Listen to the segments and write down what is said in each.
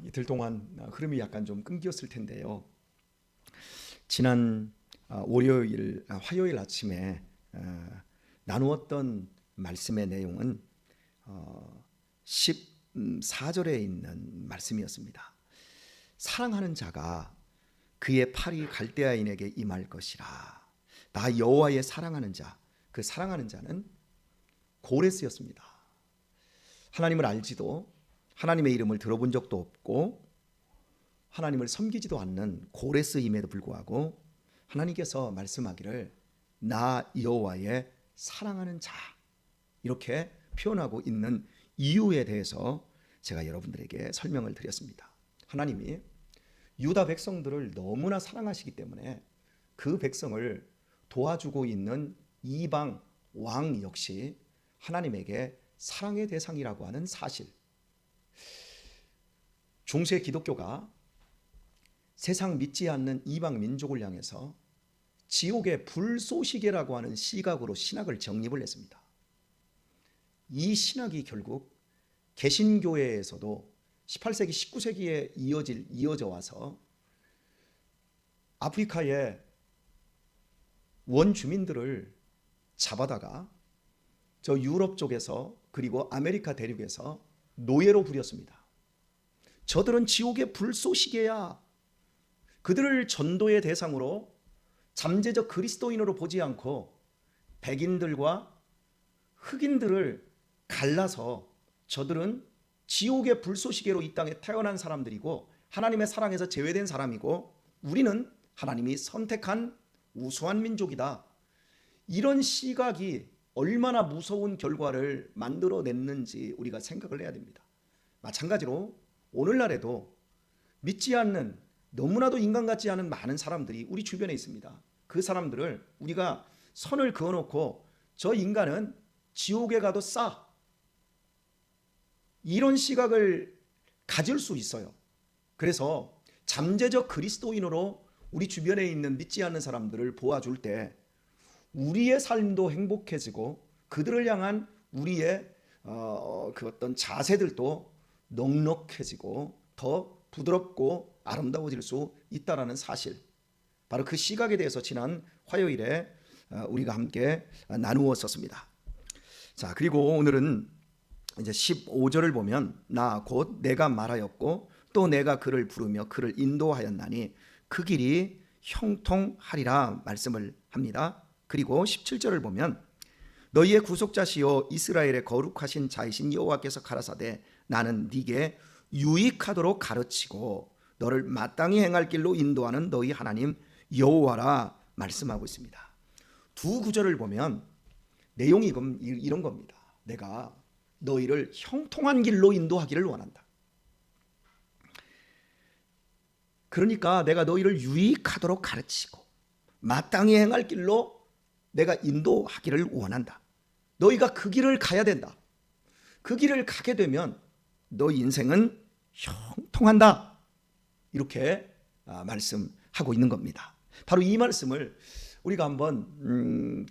이틀 동안 흐름이 약간 좀 끊겼을 텐데요. 지난 화요일 아침에 나누었던 말씀의 내용은 14절에 있는 말씀이었습니다. 사랑하는 자가 그의 팔이 갈대아인에게 임할 것이라. 나 여호와의 사랑하는 자, 그 사랑하는 자는 고레스였습니다. 하나님을 알지도 하나님의 이름을 들어본 적도 없고 하나님을 섬기지도 않는 고레스임에도 불구하고 하나님께서 말씀하기를 나 여호와의 사랑하는 자 이렇게 표현하고 있는 이유에 대해서 제가 여러분들에게 설명을 드렸습니다. 하나님이 유다 백성들을 너무나 사랑하시기 때문에 그 백성을 도와주고 있는 이방 왕 역시 하나님에게 사랑의 대상이라고 하는 사실. 중세 기독교가 세상 믿지 않는 이방 민족을 향해서 지옥의 불쏘시개라고 하는 시각으로 신학을 정립을 했습니다. 이 신학이 결국 개신교회에서도 18세기, 19세기에 이어져 와서 아프리카의 원주민들을 잡아다가 저 유럽 쪽에서 그리고 아메리카 대륙에서 노예로 부렸습니다. 저들은 지옥의 불쏘시개야. 그들을 전도의 대상으로 잠재적 그리스도인으로 보지 않고 백인들과 흑인들을 갈라서 저들은 지옥의 불쏘시개로 이 땅에 태어난 사람들이고 하나님의 사랑에서 제외된 사람이고 우리는 하나님이 선택한 우수한 민족이다. 이런 시각이 얼마나 무서운 결과를 만들어냈는지 우리가 생각을 해야 됩니다. 마찬가지로 오늘날에도 믿지 않는 너무나도 인간 같지 않은 많은 사람들이 우리 주변에 있습니다. 그 사람들을 우리가 선을 그어놓고 저 인간은 지옥에 가도 싸, 이런 시각을 가질 수 있어요. 그래서 잠재적 그리스도인으로 우리 주변에 있는 믿지 않는 사람들을 보아줄 때 우리의 삶도 행복해지고 그들을 향한 우리의 그 어떤 자세들도 넉넉해지고 더 부드럽고 아름다워질 수 있다라는 사실, 바로 그 시각에 대해서 지난 화요일에 우리가 함께 나누었었습니다. 자, 그리고 오늘은 이제 15절을 보면 나 곧 내가 말하였고 또 내가 그를 부르며 그를 인도하였나니 그 길이 형통하리라 말씀을 합니다. 그리고 17절을 보면 너희의 구속자시요 이스라엘의 거룩하신 자이신 여호와께서 가라사대 나는 네게 유익하도록 가르치고 너를 마땅히 행할 길로 인도하는 너희 하나님 여호와라 말씀하고 있습니다. 두 구절을 보면 내용이 이런 겁니다. 내가 너희를 형통한 길로 인도하기를 원한다. 그러니까 내가 너희를 유익하도록 가르치고 마땅히 행할 길로 내가 인도하기를 원한다. 너희가 그 길을 가야 된다. 그 길을 가게 되면 너 인생은 형통한다. 이렇게 말씀하고 있는 겁니다. 바로 이 말씀을 우리가 한번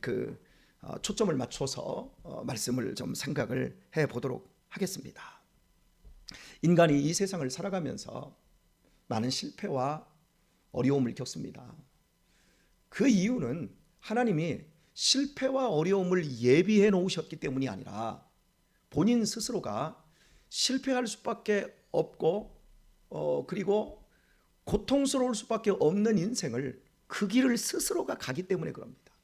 초점을 맞춰서 말씀을 좀 생각을 해보도록 하겠습니다. 인간이 이 세상을 살아가면서 많은 실패와 어려움을 겪습니다. 그 이유는 하나님이 실패와 어려움을 예비해 놓으셨기 때문이 아니라 본인 스스로가 실패할 수밖에 없고 그리고 고통스러울 수밖에 없는 인생을 그 길을 스스로가 가기 때문에 그럽니다.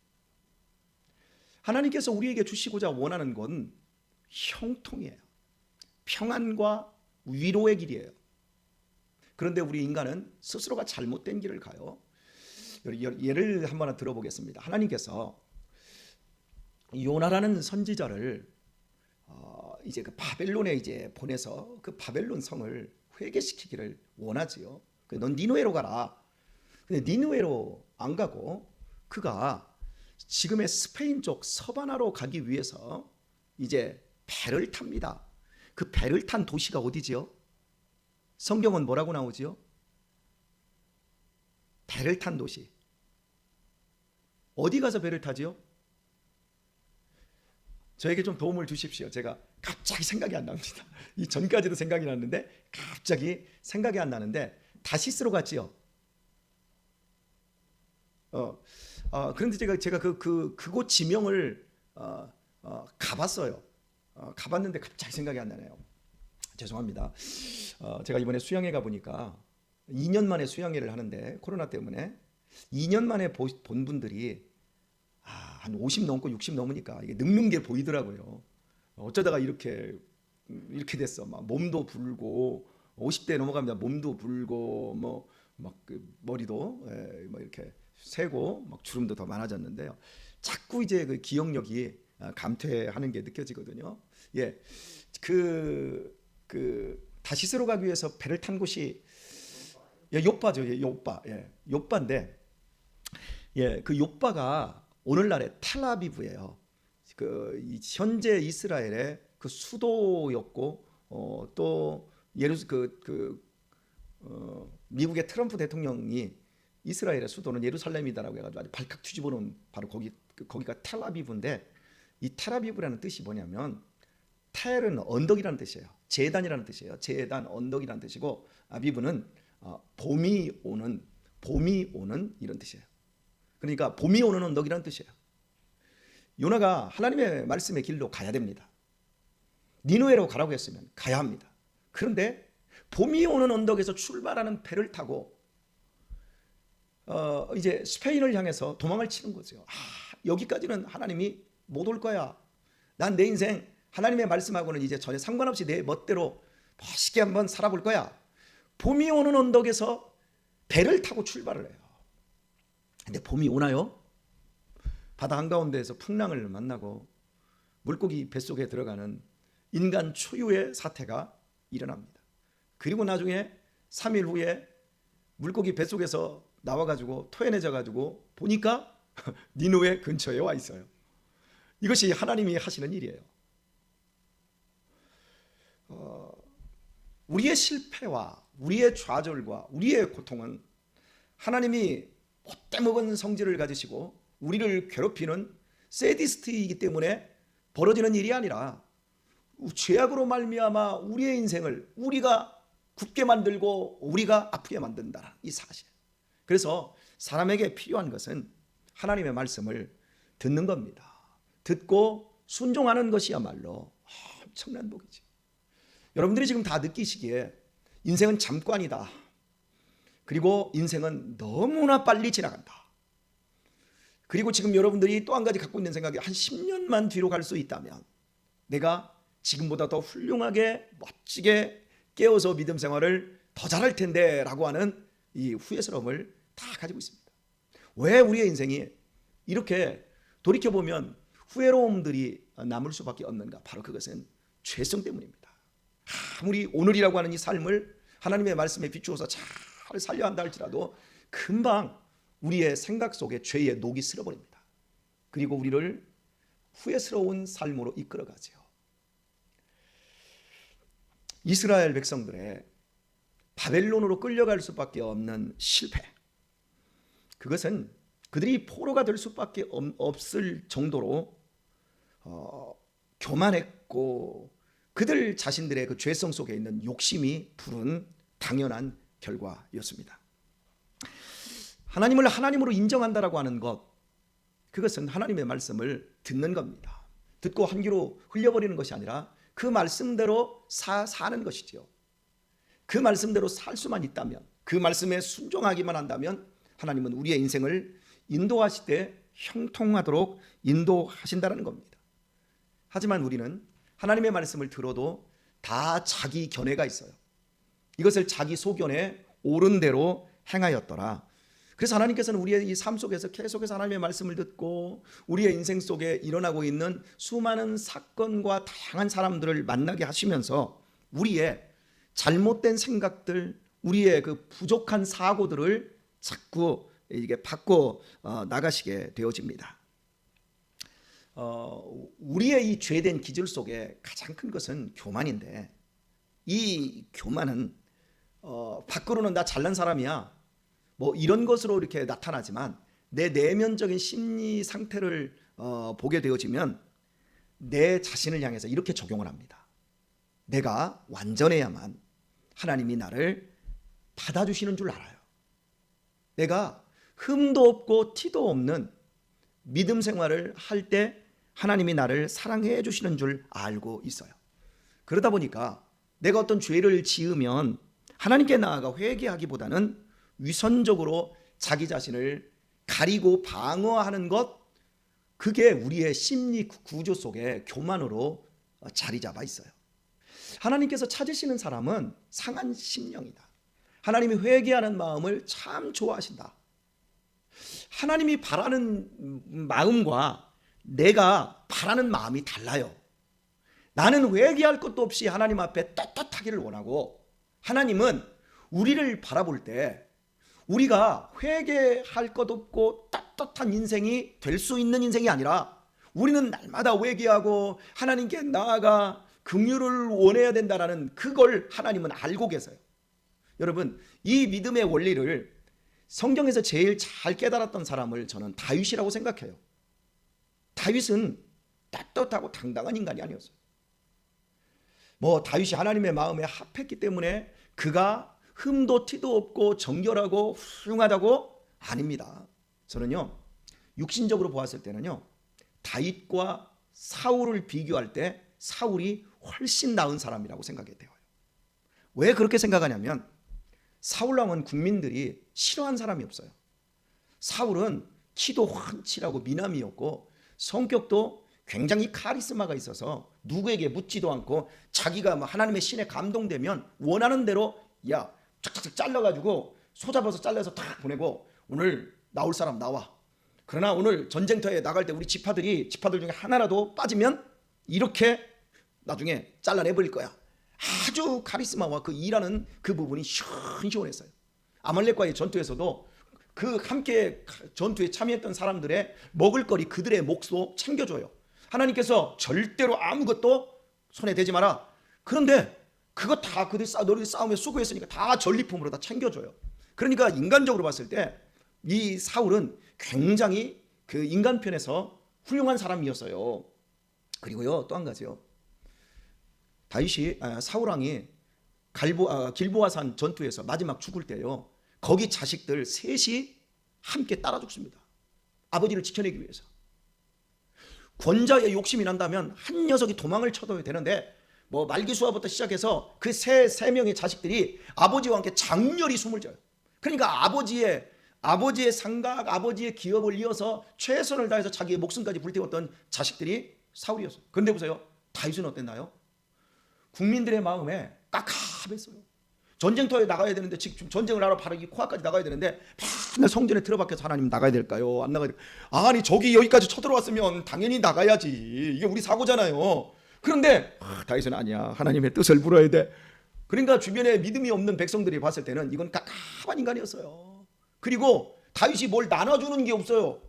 하나님께서 우리에게 주시고자 원하는 건 형통이에요. 평안과 위로의 길이에요. 그런데 우리 인간은 스스로가 잘못된 길을 가요. 예를 한번 들어보겠습니다. 하나님께서 요나라는 선지자를 이제 그 바벨론에 이제 보내서 그 바벨론 성을 회개시키기를 원하지요. 넌 니느웨로 가라. 근데 니느웨로 안 가고 그가 지금의 스페인 쪽 서바나로 가기 위해서 이제 배를 탑니다. 그 배를 탄 도시가 어디지요? 성경은 뭐라고 나오지요? 배를 탄 도시. 어디 가서 배를 타지요? 저에게 좀 도움을 주십시오. 제가 갑자기 생각이 안 납니다. 이 전까지도 생각이 났는데 갑자기 생각이 안 나는데 다시스로 갔지요. 그런데 제가 그곳 지명을 가봤어요. 가봤는데 갑자기 생각이 안 나네요. 죄송합니다. 제가 이번에 수양회 가 보니까 2년 만에 수양회를 하는데 코로나 때문에 2년 만에 본 분들이 한 50 넘고 60 넘으니까 이게 늙는 게 보이더라고요. 어쩌다가 이렇게 됐어. 막 몸도 붉고 50대 넘어가면 몸도 붉고 그 머리도 뭐 이렇게 새고 막 주름도 더 많아졌는데요. 자꾸 이제 그 기억력이 감퇴하는 게 느껴지거든요. 예, 다시스로 가기 위해서 배를 탄 곳이 요빠죠. 요빠인데, 그 요빠가 오늘날의 텔아비브예요. 현재 이스라엘의 그 수도였고, 또 미국의 트럼프 대통령이 이스라엘의 수도는 예루살렘이다라고 해가지고 아주 발칵 뒤집어놓은 바로 거기가 텔아비브인데, 이 텔아비브라는 뜻이 뭐냐면 텔은 언덕이라는 뜻이에요. 제단이라는 뜻이에요. 제단, 언덕이라는 뜻이고, 아비브는 봄이 오는 이런 뜻이에요. 그러니까 봄이 오는 언덕이라는 뜻이에요. 요나가 하나님의 말씀의 길로 가야 됩니다. 니느웨로 가라고 했으면 가야 합니다. 그런데 봄이 오는 언덕에서 출발하는 배를 타고 이제 스페인을 향해서 도망을 치는 거죠. 여기까지는 하나님이 못 올 거야. 난 내 인생 하나님의 말씀하고는 이제 전혀 상관없이 내 멋대로 멋있게 한번 살아볼 거야. 봄이 오는 언덕에서 배를 타고 출발을 해요. 근데 봄이 오나요? 바다 한가운데에서 풍랑을 만나고 물고기 뱃속에 들어가는 인간 초유의 사태가 일어납니다. 그리고 나중에 3일 후에 물고기 뱃속에서 나와가지고 토해내져가지고 보니까 니느웨 근처에 와 있어요. 이것이 하나님이 하시는 일이에요. 우리의 실패와 우리의 좌절과 우리의 고통은 하나님이 못돼먹은 성질을 가지시고 우리를 괴롭히는 세디스트이기 때문에 벌어지는 일이 아니라 죄악으로 말미암아 우리의 인생을 우리가 굳게 만들고 우리가 아프게 만든다, 이 사실. 그래서 사람에게 필요한 것은 하나님의 말씀을 듣는 겁니다. 듣고 순종하는 것이야말로 엄청난 복이지. 여러분들이 지금 다 느끼시기에 인생은 잠깐이다. 그리고 인생은 너무나 빨리 지나간다. 그리고 지금 여러분들이 또 한 가지 갖고 있는 생각이 한 10년만 뒤로 갈 수 있다면 내가 지금보다 더 훌륭하게 멋지게 깨어서 믿음 생활을 더 잘할 텐데 라고 하는 이 후회스러움을 다 가지고 있습니다. 왜 우리의 인생이 이렇게 돌이켜보면 후회로움들이 남을 수밖에 없는가? 바로 그것은 죄성 때문입니다. 아무리 오늘이라고 하는 이 삶을 하나님의 말씀에 비추어서 잘 살려야 한다 할지라도 금방 우리의 생각 속에 죄의 녹이 쓸어버립니다. 그리고 우리를 후회스러운 삶으로 이끌어가죠. 이스라엘 백성들의 바벨론으로 끌려갈 수밖에 없는 실패, 그것은 그들이 포로가 될 수밖에 없을 정도로 교만했고 그들 자신들의 그 죄성 속에 있는 욕심이 부른 당연한 결과였습니다. 하나님을 하나님으로 인정한다라고 하는 것, 그것은 하나님의 말씀을 듣는 겁니다. 듣고 한 귀로 흘려버리는 것이 아니라 그 말씀대로 사는 것이지요. 그 말씀대로 살 수만 있다면, 그 말씀에 순종하기만 한다면 하나님은 우리의 인생을 인도하실 때 형통하도록 인도하신다는 겁니다. 하지만 우리는 하나님의 말씀을 들어도 다 자기 견해가 있어요. 이것을 자기 소견에 옳은 대로 행하였더라. 그래서 하나님께서는 우리의 이 삶 속에서 계속해서 하나님의 말씀을 듣고 우리의 인생 속에 일어나고 있는 수많은 사건과 다양한 사람들을 만나게 하시면서 우리의 잘못된 생각들, 우리의 그 부족한 사고들을 자꾸 이게 바꿔 나가시게 되어집니다. 우리의 이 죄된 기질 속에 가장 큰 것은 교만인데, 이 교만은 밖으로는 나 잘난 사람이야 뭐 이런 것으로 이렇게 나타나지만 내 내면적인 심리 상태를 보게 되어지면 내 자신을 향해서 이렇게 적용을 합니다. 내가 완전해야만 하나님이 나를 받아주시는 줄 알아요. 내가 흠도 없고 티도 없는 믿음 생활을 할 때 하나님이 나를 사랑해 주시는 줄 알고 있어요. 그러다 보니까 내가 어떤 죄를 지으면 하나님께 나아가 회개하기보다는 위선적으로 자기 자신을 가리고 방어하는 것, 그게 우리의 심리 구조 속에 교만으로 자리 잡아 있어요. 하나님께서 찾으시는 사람은 상한 심령이다. 하나님이 회개하는 마음을 참 좋아하신다. 하나님이 바라는 마음과 내가 바라는 마음이 달라요. 나는 회개할 것도 없이 하나님 앞에 떳떳하기를 원하고, 하나님은 우리를 바라볼 때 우리가 회개할 것 없고 떳떳한 인생이 될 수 있는 인생이 아니라, 우리는 날마다 회개하고 하나님께 나아가 긍휼을 원해야 된다라는 그걸 하나님은 알고 계세요. 여러분, 이 믿음의 원리를 성경에서 제일 잘 깨달았던 사람을 저는 다윗이라고 생각해요. 다윗은 떳떳하고 당당한 인간이 아니었어요. 다윗이 하나님의 마음에 합했기 때문에 그가 흠도 티도 없고 정결하고 훌륭하다고? 아닙니다. 저는요, 육신적으로 보았을 때는요, 다윗과 사울을 비교할 때 사울이 훨씬 나은 사람이라고 생각이 돼요. 왜 그렇게 생각하냐면, 사울왕은 국민들이 싫어한 사람이 없어요. 사울은 키도 훤칠하고 미남이었고 성격도 굉장히 카리스마가 있어서 누구에게 묻지도 않고, 자기가 하나님의 신에 감동되면 원하는 대로 착착착 잘라가지고 소잡아서 잘라서 탁 보내고, 오늘 나올 사람 나와. 그러나 오늘 전쟁터에 나갈 때 우리 지파들 중에 하나라도 빠지면 이렇게 나중에 잘라내버릴 거야. 아주 카리스마와 그 일하는 그 부분이 시원시원했어요. 아말렉과의 전투에서도 그 함께 전투에 참여했던 사람들의 먹을거리, 그들의 몫도 챙겨줘요. 하나님께서 절대로 아무것도 손에 대지 마라. 그런데 그거 다 너희들 싸움에 수고했으니까 다 전리품으로 다 챙겨줘요. 그러니까 인간적으로 봤을 때 이 사울은 굉장히 그 인간편에서 훌륭한 사람이었어요. 그리고요, 또 한 가지요. 사울왕이 길보아산 전투에서 마지막 죽을 때요, 거기 자식들 셋이 함께 따라 죽습니다. 아버지를 지켜내기 위해서. 권자의 욕심이 난다면 한 녀석이 도망을 쳐도 되는데, 말기수아부터 시작해서 그 세 명의 자식들이 아버지와 함께 장렬히 숨을 져요. 그러니까 아버지의 상각, 아버지의 기업을 이어서 최선을 다해서 자기의 목숨까지 불태웠던 자식들이 사울이었어요. 그런데 보세요, 다윗은 어땠나요? 국민들의 마음에 깝깝했어요. 전쟁터에 나가야 되는데, 지금 전쟁을 하러 바로 이 코앞까지 나가야 되는데 맨날 성전에 틀어박혀서 하나님 나가야 될까요? 안 나가야 될까요? 아니, 저기 여기까지 쳐들어왔으면 당연히 나가야지. 이게 우리 사고잖아요. 그런데 다윗은 아니야. 하나님의 뜻을 물어야 돼. 그러니까 주변에 믿음이 없는 백성들이 봤을 때는 이건 깝깝한 인간이었어요. 그리고 다윗이 뭘 나눠주는 게 없어요.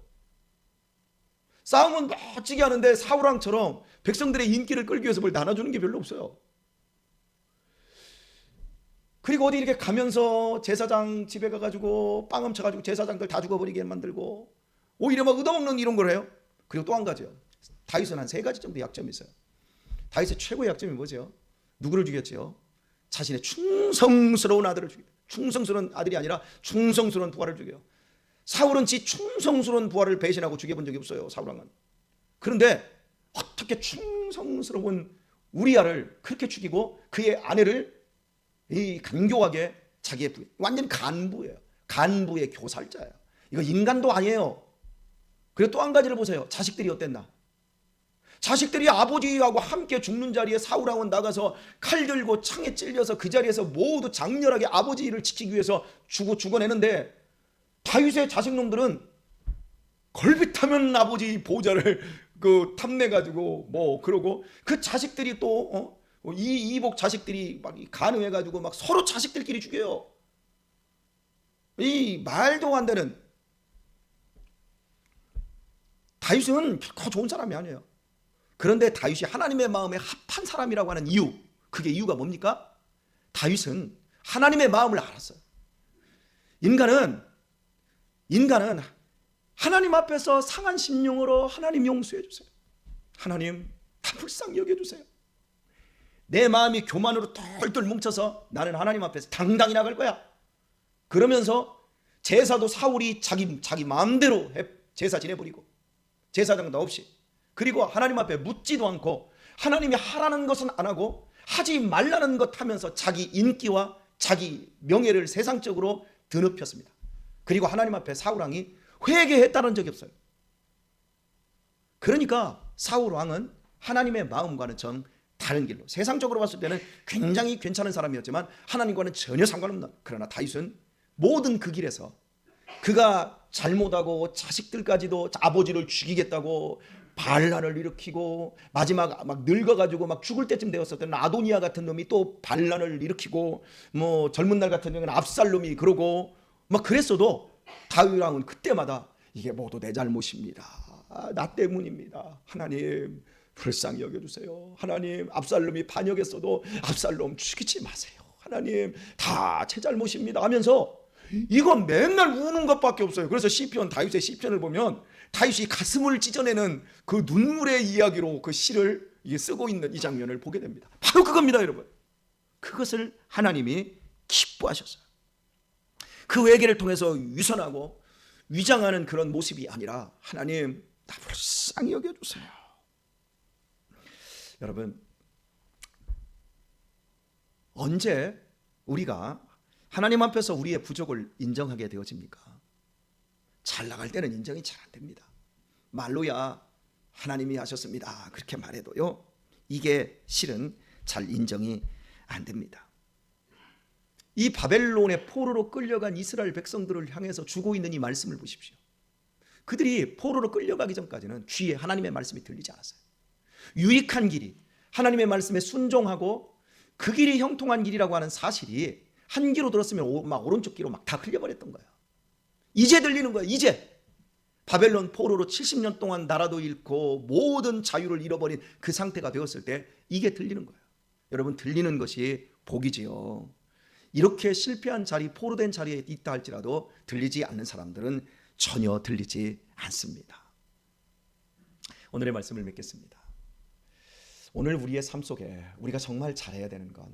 싸움은 멋지게 하는데 사울왕처럼 백성들의 인기를 끌기 위해서 뭘 나눠주는 게 별로 없어요. 그리고 어디 이렇게 가면서 제사장 집에 가가지고 빵 훔쳐가지고 제사장들 다 죽어버리게 만들고, 오히려 얻어먹는 이런 걸 해요. 그리고 또 한 가지요. 다윗은 한 3가지 정도 약점이 있어요. 다윗의 최고의 약점이 뭐죠? 누구를 죽였죠? 자신의 충성스러운 아들을 죽여요. 충성스러운 아들이 아니라 충성스러운 부하를 죽여요. 사울은 지 충성스러운 부하를 배신하고 죽여본 적이 없어요, 사울왕은. 그런데 어떻게 충성스러운 우리아를 그렇게 죽이고 그의 아내를 간교하게 자기의 완전 간부예요. 간부의 교살자예요. 이거 인간도 아니에요. 그리고 또 한 가지를 보세요. 자식들이 어땠나? 자식들이 아버지하고 함께 죽는 자리에 사울왕은 나가서 칼 들고 창에 찔려서 그 자리에서 모두 장렬하게 아버지를 지키기 위해서 죽어내는데, 다윗의 자식놈들은 걸핏하면 아버지 보좌를 탐내가지고 그러고, 그 자식들이 또 이복 자식들이 막 간음해가지고 막 서로 자식들끼리 죽여요. 이 말도 안 되는. 다윗은 결코 좋은 사람이 아니에요. 그런데 다윗이 하나님의 마음에 합한 사람이라고 하는 이유, 그게 이유가 뭡니까? 다윗은 하나님의 마음을 알았어요. 인간은 하나님 앞에서 상한 심령으로 하나님 용서해 주세요. 하나님, 다 불쌍히 여겨주세요. 내 마음이 교만으로 똘똘 뭉쳐서 나는 하나님 앞에서 당당히 나갈 거야. 그러면서 제사도 사울이 자기 마음대로 제사 지내버리고 제사장도 없이, 그리고 하나님 앞에 묻지도 않고 하나님이 하라는 것은 안 하고 하지 말라는 것 하면서 자기 인기와 자기 명예를 세상적으로 드높였습니다. 그리고 하나님 앞에 사울 왕이 회개했다는 적이 없어요. 그러니까 사울 왕은 하나님의 마음과는 정 다른 길로, 세상적으로 봤을 때는 굉장히 괜찮은 사람이었지만 하나님과는 전혀 상관없는, 그러나 다윗은 모든 그 길에서 그가 잘못하고 자식들까지도 아버지를 죽이겠다고 반란을 일으키고, 마지막 막 늙어가지고 막 죽을 때쯤 되었을 때는 아도니아 같은 놈이 또 반란을 일으키고, 뭐 젊은 날 같은 경우는 압살롬이 그러고 막 그랬어도 다윗 왕은 그때마다 이게 모두 내 잘못입니다. 나 때문입니다. 하나님 불쌍히 여겨주세요. 하나님 압살롬이 반역했어도 압살롬 죽이지 마세요. 하나님 다 제 잘못입니다 하면서 이건 맨날 우는 것밖에 없어요. 그래서 시편, 다윗의 시편을 보면 다윗이 가슴을 찢어내는 그 눈물의 이야기로 그 시를 쓰고 있는 이 장면을 보게 됩니다. 바로 그겁니다, 여러분. 그것을 하나님이 기뻐하셨어요. 그 외계를 통해서 위선하고 위장하는 그런 모습이 아니라 하나님 나 불쌍히 여겨주세요. 여러분, 언제 우리가 하나님 앞에서 우리의 부족을 인정하게 되어집니까? 잘 나갈 때는 인정이 잘 안 됩니다. 말로야 하나님이 하셨습니다 그렇게 말해도요, 이게 실은 잘 인정이 안 됩니다. 이 바벨론의 포로로 끌려간 이스라엘 백성들을 향해서 주고 있는 이 말씀을 보십시오. 그들이 포로로 끌려가기 전까지는 귀에 하나님의 말씀이 들리지 않았어요. 유익한 길이 하나님의 말씀에 순종하고 그 길이 형통한 길이라고 하는 사실이 한 귀로 들었으면 막 오른쪽 귀로 막 다 흘려버렸던 거예요. 이제 들리는 거예요. 이제 바벨론 포로로 70년 동안 나라도 잃고 모든 자유를 잃어버린 그 상태가 되었을 때 이게 들리는 거예요. 여러분, 들리는 것이 복이지요. 이렇게 실패한 자리, 포로된 자리에 있다 할지라도 들리지 않는 사람들은 전혀 들리지 않습니다. 오늘의 말씀을 맺겠습니다. 오늘 우리의 삶 속에 우리가 정말 잘해야 되는 건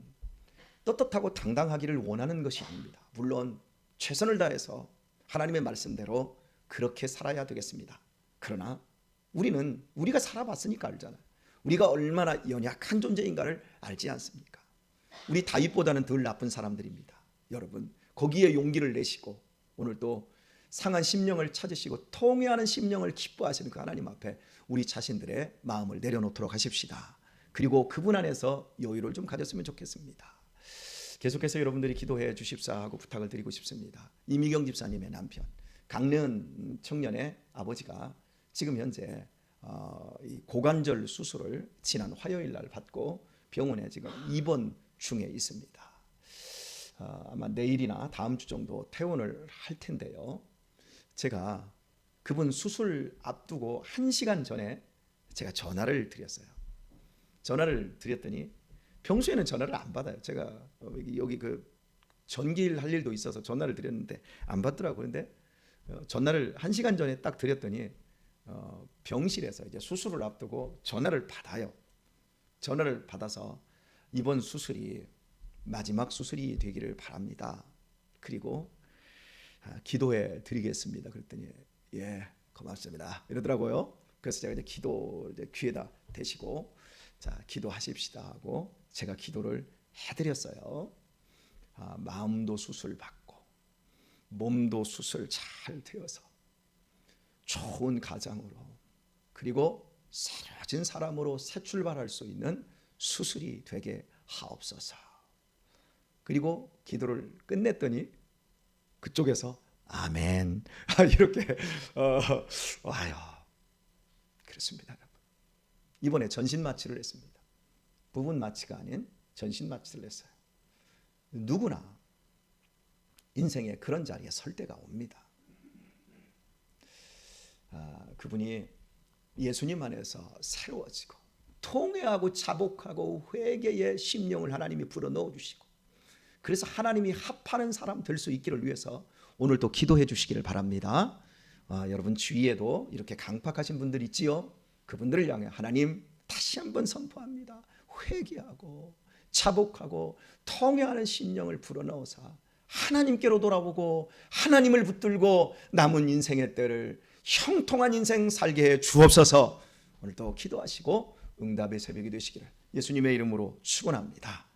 떳떳하고 당당하기를 원하는 것이 아닙니다. 물론 최선을 다해서 하나님의 말씀대로 그렇게 살아야 되겠습니다. 그러나 우리는 우리가 살아봤으니까 알잖아요. 우리가 얼마나 연약한 존재인가를 알지 않습니까? 우리 다윗보다는 덜 나쁜 사람들입니다. 여러분, 거기에 용기를 내시고 오늘 또 상한 심령을 찾으시고 통회하는 심령을 기뻐하시는 그 하나님 앞에 우리 자신들의 마음을 내려놓도록 하십시다. 그리고 그분 안에서 여유를 좀 가졌으면 좋겠습니다. 계속해서 여러분들이 기도해 주십사 하고 부탁을 드리고 싶습니다. 이미경 집사님의 남편, 강는 청년의 아버지가 지금 현재 고관절 수술을 지난 화요일 날 받고 병원에 지금 입원 중에 있습니다. 아마 내일이나 다음 주 정도 퇴원을 할 텐데요. 제가 그분 수술 앞두고 1시간 전에 제가 전화를 드렸어요. 전화를 드렸더니 평소에는 전화를 안 받아요. 제가 여기 그 전기일 할 일도 있어서 전화를 드렸는데 안 받더라고요. 그런데 전화를 1시간 전에 딱 드렸더니 병실에서 이제 수술을 앞두고 전화를 받아요. 전화를 받아서 이번 수술이 마지막 수술이 되기를 바랍니다. 그리고 기도해 드리겠습니다. 그랬더니 예, 고맙습니다 이러더라고요. 그래서 제가 이제 기도 이제 귀에다 대시고 자, 기도하십시다 하고 제가 기도를 해드렸어요. 마음도 수술 받고 몸도 수술 잘 되어서 좋은 가장으로 그리고 새로워진 사람으로 새 출발할 수 있는 수술이 되게 하옵소서. 그리고 기도를 끝냈더니 그쪽에서 아멘 이렇게 와요. 그렇습니다. 이번에 전신 마취를 했습니다. 부분 마취가 아닌 전신 마취를 했어요. 누구나 인생에 그런 자리에 설 때가 옵니다. 그분이 예수님 안에서 새로워지고 통회하고 자복하고 회개의 심령을 하나님이 불어넣어 주시고 그래서 하나님이 합하는 사람 될 수 있기를 위해서 오늘 또 기도해 주시기를 바랍니다. 여러분 주위에도 이렇게 강팍하신 분들 있지요? 그분들을 향해 하나님 다시 한번 선포합니다. 회개하고 자복하고 통회하는 심령을 불어넣어서 하나님께로 돌아보고 하나님을 붙들고 남은 인생의 때를 형통한 인생 살게 해 주옵소서. 오늘도 기도하시고 응답의 새벽이 되시기를 예수님의 이름으로 축원합니다.